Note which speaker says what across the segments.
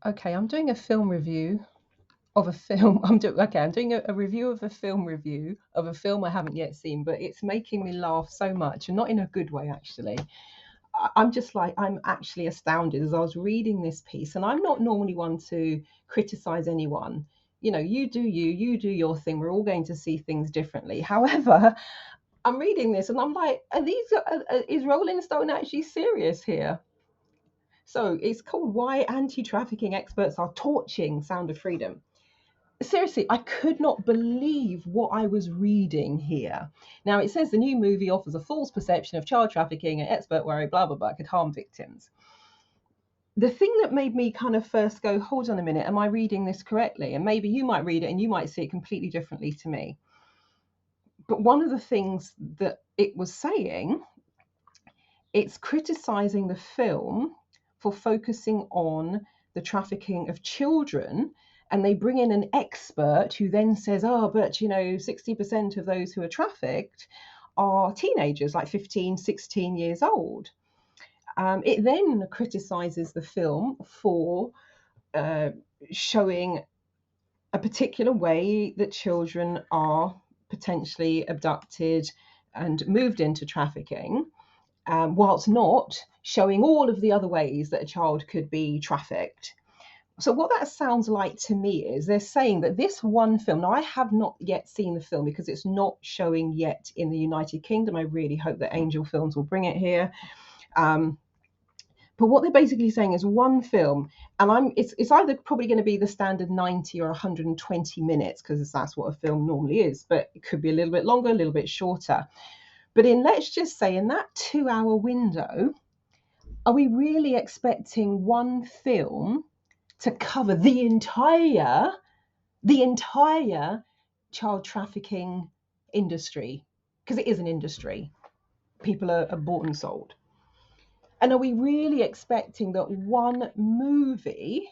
Speaker 1: Okay, I'm doing a film review of a film. I'm doing a review of a film review of a film I haven't yet seen, but it's making me laugh so much, and not in a good way actually. I'm just like I'm actually astounded as I was reading this piece, and I'm not normally one to criticize anyone. You know, you do your thing. We're all going to see things differently. However, I'm reading this and I'm like, is Rolling Stone actually serious here? So it's called Why Anti-Trafficking Experts Are Torching Sound of Freedom. Seriously, I could not believe what I was reading here. Now, it says the new movie offers a false perception of child trafficking and expert worry, blah, blah, blah, could harm victims. The thing that made me kind of first go, hold on a minute, am I reading this correctly? And maybe you might read it and you might see it completely differently to me. But one of the things that it was saying, it's criticizing the film for focusing on the trafficking of children, and they bring in an expert who then says, oh, but 60% of those who are trafficked are teenagers, like 15, 16 years old. It then criticizes the film for uh, showing a particular way that children are potentially abducted and moved into trafficking, whilst not showing all of the other ways that a child could be trafficked. So, what that sounds like to me is they're saying that this one film, now I have not yet seen the film because it's not showing yet in the United Kingdom. I really hope that Angel Films will bring it here. Um, but what they're basically saying is one film, and it's either probably going to be the standard 90 or 120 minutes because that's what a film normally is, but it could be a little bit longer, a little bit shorter. But in let's just say in that 2 hour window, are we really expecting one film to cover the entire child trafficking industry? Because it is an industry. People are bought and sold. And are we really expecting that one movie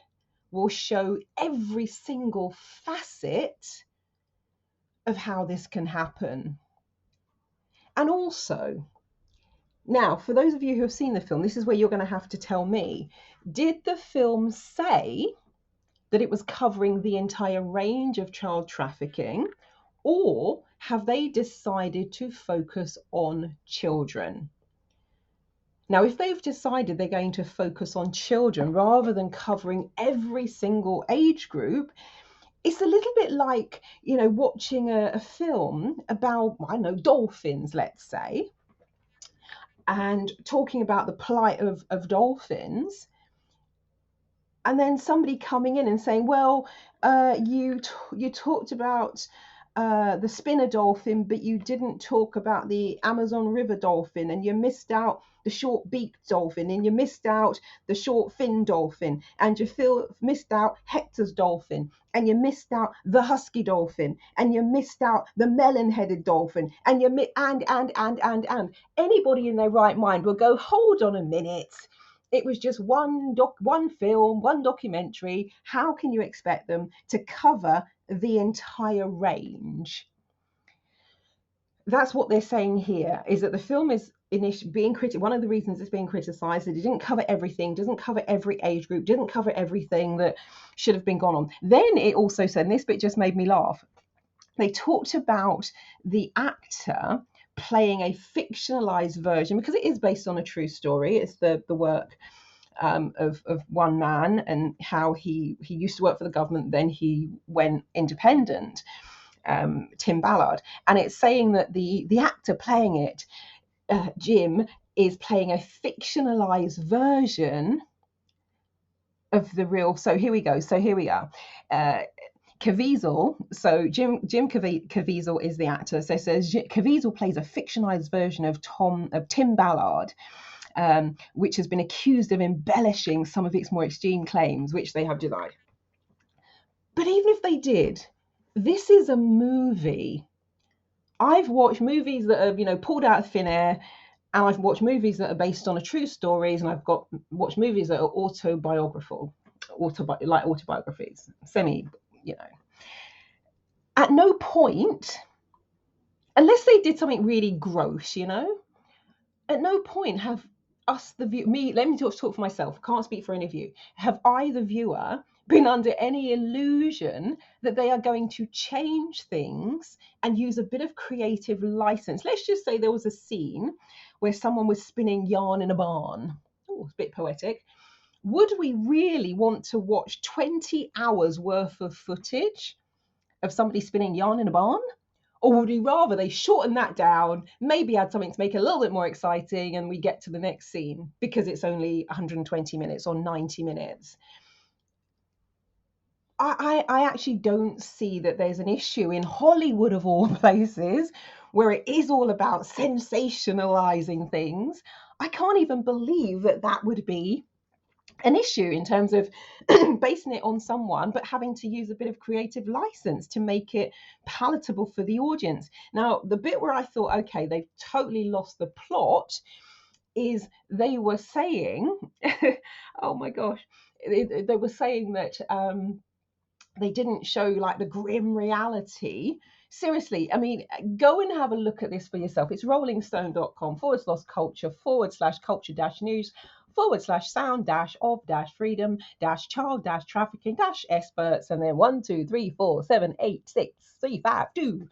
Speaker 1: will show every single facet of how this can happen? And also, now, for those of you who have seen the film, this is where you're going to have to tell me, did the film say that it was covering the entire range of child trafficking, or have they decided to focus on children? Now, if they've decided they're going to focus on children rather than covering every single age group, it's a little bit like, watching a film about, I don't know, dolphins, let's say, and talking about the plight of dolphins, and then somebody coming in and saying, well, you talked about the spinner dolphin, but you didn't talk about the Amazon River dolphin, and you missed out the short beaked dolphin, and you missed out the short fin dolphin, and you missed out Hector's dolphin, and you missed out the husky dolphin, and you missed out the melon headed dolphin, and and anybody in their right mind will go, hold on a minute. It was just one film, one documentary. How can you expect them to cover the entire range? That's what they're saying here, is that the film is being critical. One of the reasons it's being criticized that it didn't cover everything, doesn't cover every age group, didn't cover everything that should have been gone on. Then it also said, and this bit just made me laugh, they talked about the actor playing a fictionalized version, because it is based on a true story. It's the work of one man, and how he used to work for the government, then he went independent, Tim Ballard. And it's saying that the actor playing it, Jim, is playing a fictionalized version of the real. So here we go. So here we are. Caviezel, so Jim Caviezel is the actor. So it says Caviezel plays a fictionalized version of Tim Ballard, which has been accused of embellishing some of its more extreme claims, which they have denied. But even if they did, this is a movie. I've watched movies that are, pulled out of thin air, and I've watched movies that are based on a true stories, and I've watched movies that are like autobiographies, semi, you know. At no point, unless they did something really gross, at no point us, the view, me, let me talk for myself, can't speak for any of you. Have I, the viewer, been under any illusion that they are going to change things and use a bit of creative license? Let's just say there was a scene where someone was spinning yarn in a barn. Oh, it's a bit poetic. Would we really want to watch 20 hours worth of footage of somebody spinning yarn in a barn? Or would we rather they shorten that down, maybe add something to make it a little bit more exciting, and we get to the next scene because it's only 120 minutes or 90 minutes? I actually don't see that there's an issue in Hollywood, of all places, where it is all about sensationalizing things. I can't even believe that that would be an issue in terms of basing it on someone, but having to use a bit of creative license to make it palatable for the audience. Now, the bit where I thought, okay, they've totally lost the plot, is they were saying, oh my gosh, they were saying that they didn't show like the grim reality. Seriously, I mean, go and have a look at this for yourself. It's rollingstone.com/culture/culture-news /sound-of-freedom-child-trafficking-experts, and then 1 2 3 4 7 8 6 3 5 2.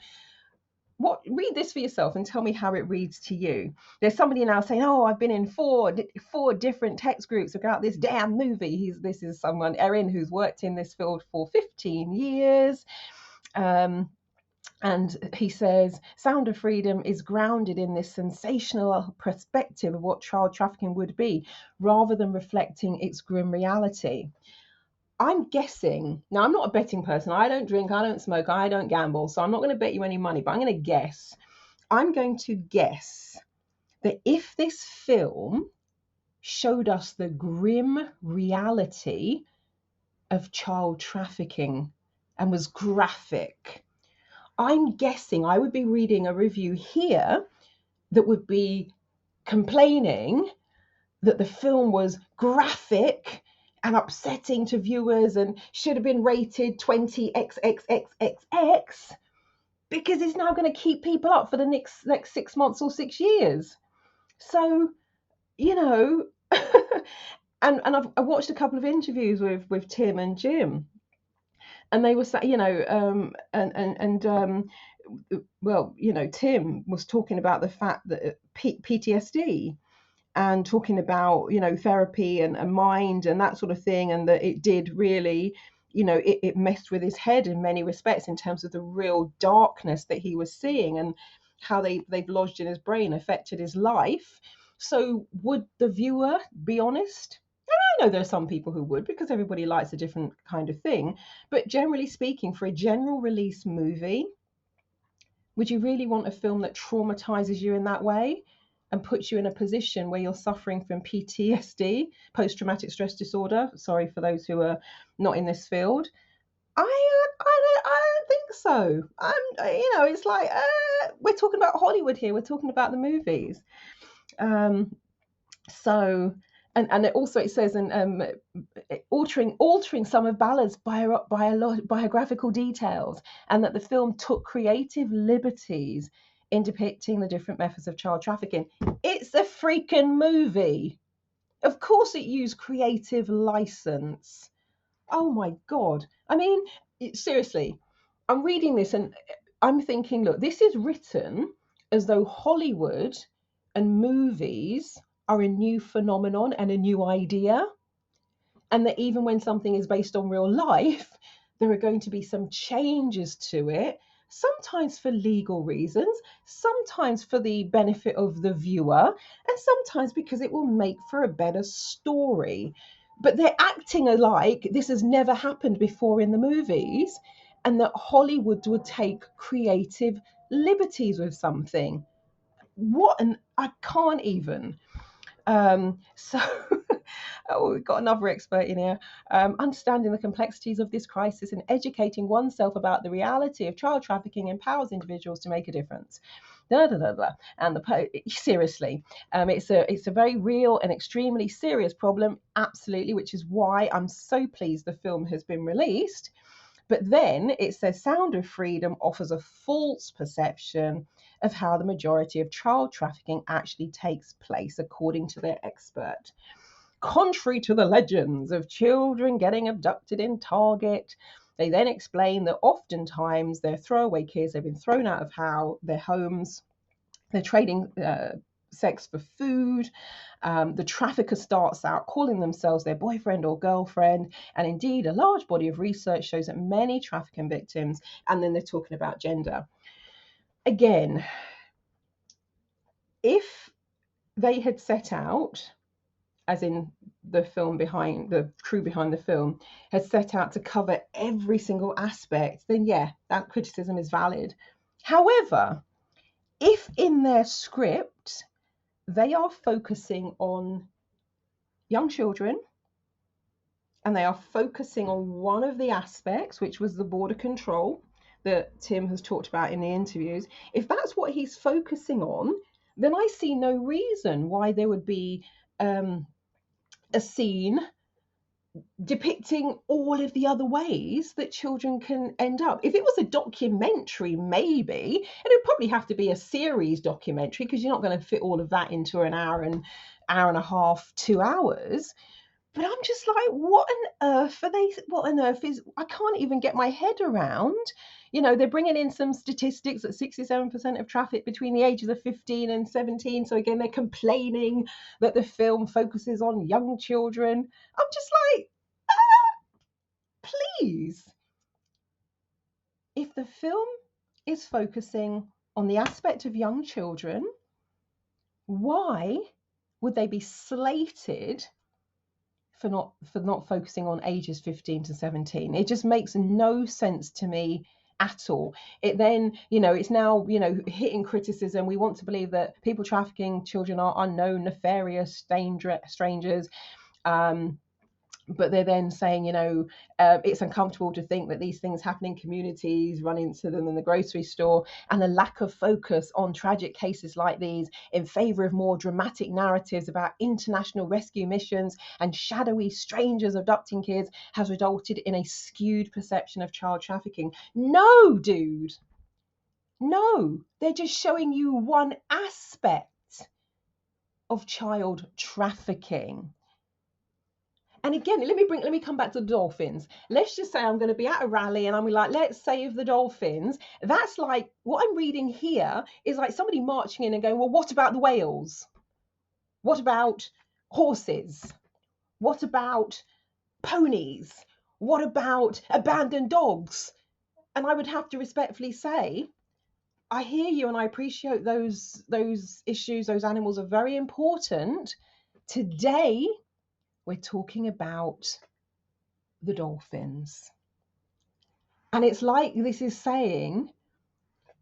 Speaker 1: What, read this for yourself and tell me how it reads to you. There's somebody now saying, oh, I've been in four different text groups about this damn movie. This is someone, Erin, who's worked in this field for 15 years. And he says, Sound of Freedom is grounded in this sensational perspective of what child trafficking would be, rather than reflecting its grim reality. I'm guessing, now I'm not a betting person. I don't drink, I don't smoke, I don't gamble. So I'm not going to bet you any money, but I'm going to guess. I'm going to guess that if this film showed us the grim reality of child trafficking and was graphic, I'm guessing I would be reading a review here that would be complaining that the film was graphic and upsetting to viewers and should have been rated 20xxxxx, because it's now going to keep people up for the next 6 months or 6 years. So, you know, and I watched a couple of interviews with Tim and Jim, and they were saying, well, Tim was talking about the fact that PTSD, and talking about, therapy and mind and that sort of thing, and that it did really, it messed with his head in many respects in terms of the real darkness that he was seeing, and how they've lodged in his brain, affected his life. So would the viewer be honest? I know there are some people who would, because everybody likes a different kind of thing. But generally speaking, for a general release movie, would you really want a film that traumatizes you in that way and puts you in a position where you're suffering from PTSD, post-traumatic stress disorder? Sorry for those who are not in this field. I don't think so. It's like, we're talking about Hollywood here. We're talking about the movies. So, and it says, altering some of Ballard's biographical details, and that the film took creative liberties in depicting the different methods of child trafficking. It's a freaking movie. Of course it used creative license. Oh my God. I mean, seriously, I'm reading this and I'm thinking, look, this is written as though Hollywood and movies are a new phenomenon and a new idea. And that even when something is based on real life, there are going to be some changes to it, sometimes for legal reasons, sometimes for the benefit of the viewer, and sometimes because it will make for a better story. But they're acting alike this has never happened before in the movies, and that Hollywood would take creative liberties with something. What? And I can't even. So we've got another expert in here. Understanding the complexities of this crisis and educating oneself about the reality of child trafficking empowers individuals to make a difference. Da, da, da, da. And seriously, it's a very real and extremely serious problem, absolutely, which is why I'm so pleased the film has been released. But then it says Sound of Freedom offers a false perception of how the majority of child trafficking actually takes place, according to their expert. Contrary to the legends of children getting abducted in Target, they then explain that oftentimes they're throwaway kids, they've been thrown out of their homes, they're trading sex for food. The trafficker starts out calling themselves their boyfriend or girlfriend. And indeed, a large body of research shows that many trafficking victims, and then they're talking about gender. Again, if they had set out, as in the crew behind the film, had set out to cover every single aspect, then yeah, that criticism is valid. However, if in their script they are focusing on young children and they are focusing on one of the aspects, which was the border control that Tim has talked about in the interviews, if that's what he's focusing on, then I see no reason why there would be a scene depicting all of the other ways that children can end up. If it was a documentary, maybe, and it would probably have to be a series documentary because you're not going to fit all of that into an hour and a half, 2 hours. But I'm just like, what on earth is, I can't even get my head around. They're bringing in some statistics that 67% of traffic between the ages of 15 and 17. So again, they're complaining that the film focuses on young children. I'm just like, please. If the film is focusing on the aspect of young children, why would they be slated for not focusing on ages 15 to 17? It just makes no sense to me at all. It then, it's now, hitting criticism. We want to believe that people trafficking children are unknown, nefarious strangers. But they're then saying, it's uncomfortable to think that these things happen in communities, run into them in the grocery store, and a lack of focus on tragic cases like these in favor of more dramatic narratives about international rescue missions and shadowy strangers abducting kids has resulted in a skewed perception of child trafficking. No, dude. No, they're just showing you one aspect of child trafficking. And again, let me come back to the dolphins. Let's just say I'm going to be at a rally and I'm like, let's save the dolphins. That's like, what I'm reading here is like somebody marching in and going, well, what about the whales? What about horses? What about ponies? What about abandoned dogs? And I would have to respectfully say, I hear you and I appreciate those issues. Those animals are very important. Today, we're talking about the dolphins. And it's like this is saying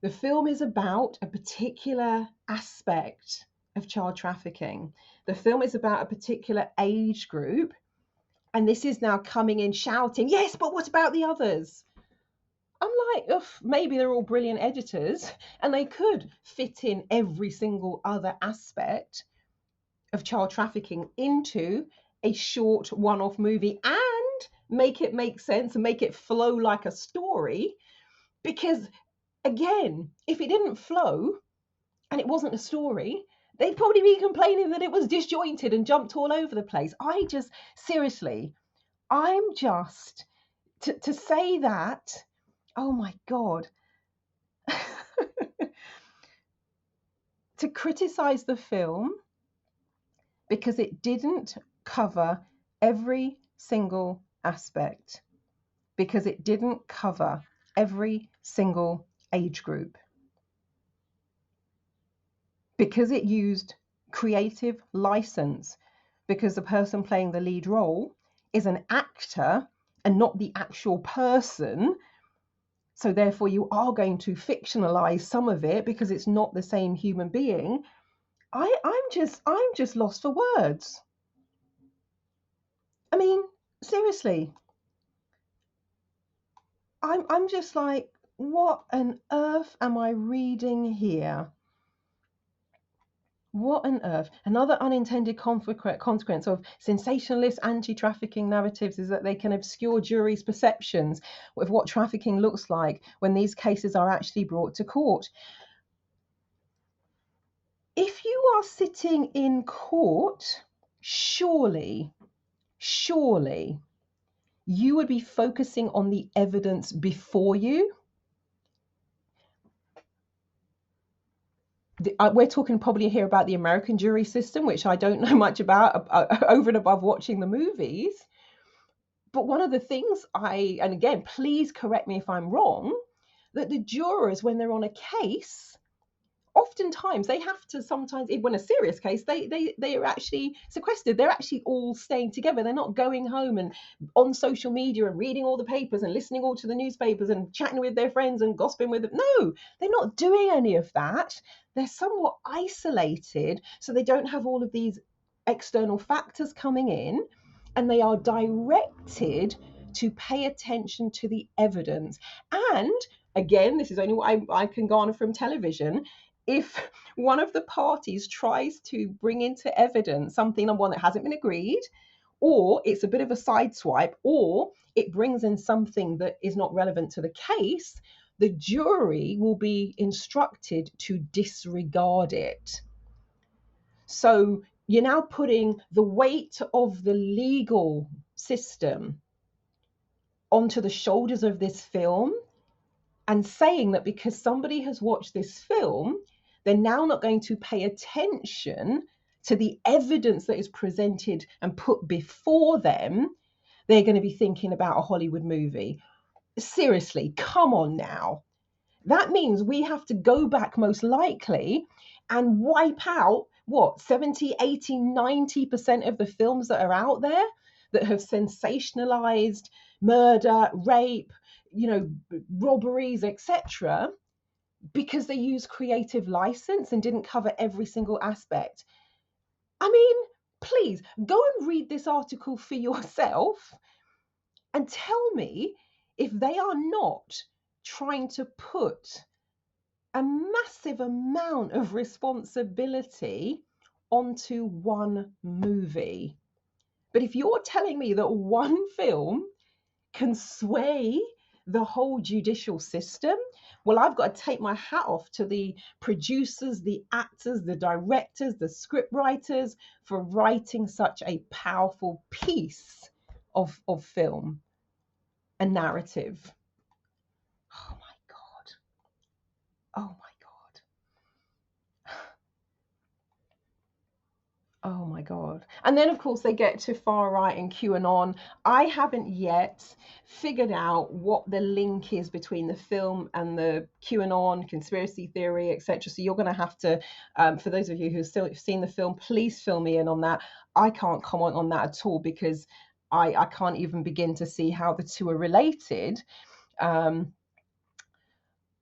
Speaker 1: the film is about a particular aspect of child trafficking. The film is about a particular age group. And this is now coming in shouting, yes, but what about the others? I'm like, maybe they're all brilliant editors and they could fit in every single other aspect of child trafficking into a short one-off movie and make it make sense and make it flow like a story. Because again, if it didn't flow and it wasn't a story, they'd probably be complaining that it was disjointed and jumped all over the place. Seriously, I'm just, to say that, oh my God. To criticize the film because it didn't cover every single aspect, because it didn't cover every single age group, because it used creative license, because the person playing the lead role is an actor and not the actual person. So therefore you are going to fictionalize some of it because it's not the same human being. I'm just lost for words. I mean, seriously, I'm just like, what on earth am I reading here? What on earth? Another unintended consequence of sensationalist anti-trafficking narratives is that they can obscure juries' perceptions of what trafficking looks like when these cases are actually brought to court. If you are sitting in court, surely you would be focusing on the evidence before you. We're talking probably here about the American jury system, which I don't know much about over and above watching the movies. But one of the things and again, please correct me if I'm wrong, that the jurors, when they're on a case, oftentimes they have to sometimes, when a serious case, they are actually sequestered. They're actually all staying together. They're not going home and on social media and reading all the papers and listening all to the newspapers and chatting with their friends and gossiping with them. No, they're not doing any of that. They're somewhat isolated, so they don't have all of these external factors coming in, and they are directed to pay attention to the evidence. And again, this is only what I can garner from television. If one of the parties tries to bring into evidence something on one that hasn't been agreed, or it's a bit of a sideswipe, or it brings in something that is not relevant to the case, the jury will be instructed to disregard it. So you're now putting the weight of the legal system onto the shoulders of this film and saying that because somebody has watched this film, they're now not going to pay attention to the evidence that is presented and put before them. They're going to be thinking about a Hollywood movie. Seriously, come on now. That means we have to go back most likely and wipe out what 70, 80, 90% of the films that are out there that have sensationalized murder, rape, robberies, etc., because they use creative license and didn't cover every single aspect. I mean, please go and read this article for yourself and tell me if they are not trying to put a massive amount of responsibility onto one movie. But if you're telling me that one film can sway the whole judicial system, well, I've got to take my hat off to the producers, the actors, the directors, the script writers for writing such a powerful piece of film and narrative. Oh my God. Oh my God. Oh my God. And then, of course, they get to far right and QAnon. I haven't yet figured out what the link is between the film and the QAnon conspiracy theory, etc. So you're going to have to, for those of you who've still seen the film, please fill me in on that. I can't comment on that at all because I can't even begin to see how the two are related. Oh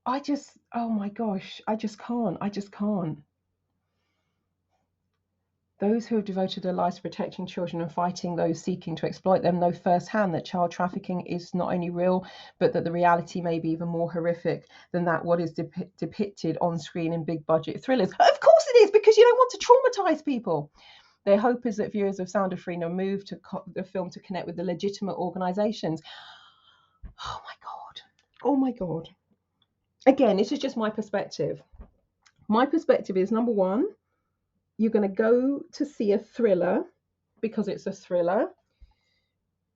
Speaker 1: my gosh, I just can't. Those who have devoted their lives to protecting children and fighting those seeking to exploit them know firsthand that child trafficking is not only real, but that the reality may be even more horrific than what is depicted on screen in big budget thrillers. Of course it is, because you don't want to traumatize people. Their hope is that viewers of Sound of Freedom move to the film to connect with the legitimate organizations. Oh my God. Oh my God. Again, this is just my perspective. My perspective is, number one, you're going to go to see a thriller because it's a thriller.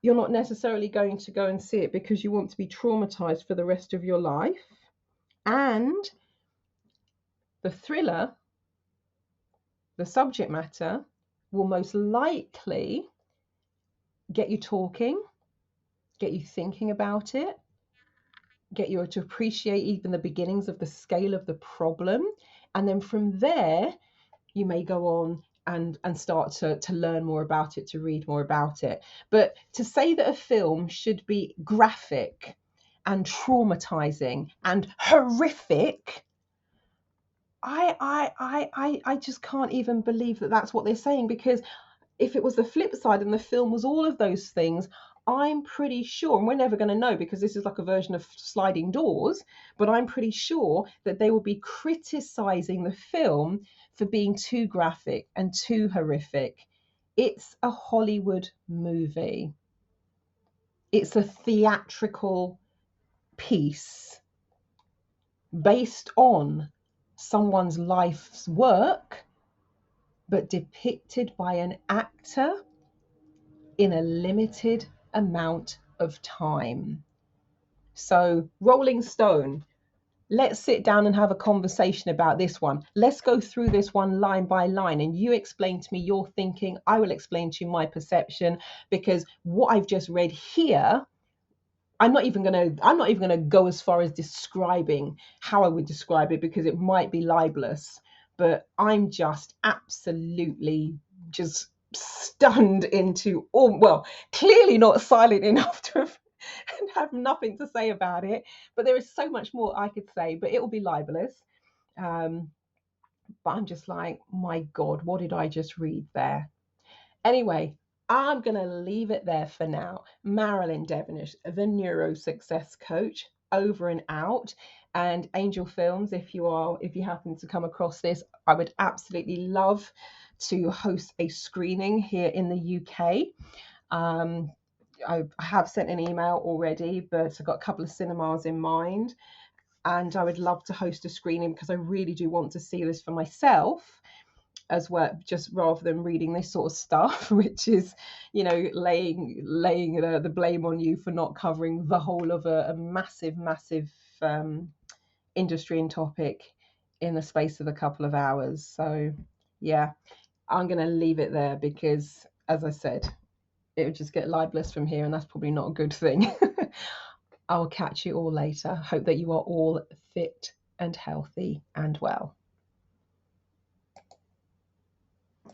Speaker 1: You're not necessarily going to go and see it because you want to be traumatized for the rest of your life. And the thriller, the subject matter, will most likely get you talking, get you thinking about it, get you to appreciate even the beginnings of the scale of the problem. And then from there, you may go on and start to learn more about it, to read more about it. But to say that a film should be graphic and traumatizing and horrific, I just can't even believe that that's what they're saying, because if it was the flip side and the film was all of those things, I'm pretty sure, and we're never going to know because this is like a version of sliding doors, but I'm pretty sure that they will be criticizing the film for being too graphic and too horrific. It's a Hollywood movie. It's a theatrical piece based on someone's life's work, but depicted by an actor in a limited amount of time. So, Rolling Stone, let's sit down and have a conversation about this one. Let's go through this one line by line, and you explain to me your thinking. I will explain to you my perception, because what I've just read here, I'm not even gonna go as far as describing how I would describe it, because it might be libelous, but I'm just absolutely just stunned into, oh well, clearly not silent enough to have nothing to say about it. But there is so much more I could say, but it will be libelous. Um, but I'm just like, my God, what did I just read there? Anyway, I'm going to leave it there for now. Marilyn Devonish, the Neuro Success Coach, over and out. And Angel Films, if you happen to come across this, I would absolutely love to host a screening here in the UK. I have sent an email already, but I've got a couple of cinemas in mind, and I would love to host a screening because I really do want to see this for myself as well, just rather than reading this sort of stuff, which is, laying the blame on you for not covering the whole of a massive industry and topic in the space of a couple of hours. So yeah, I'm going to leave it there because, as I said, it would just get libelous from here, and that's probably not a good thing. I'll catch you all later. Hope that you are all fit and healthy and well.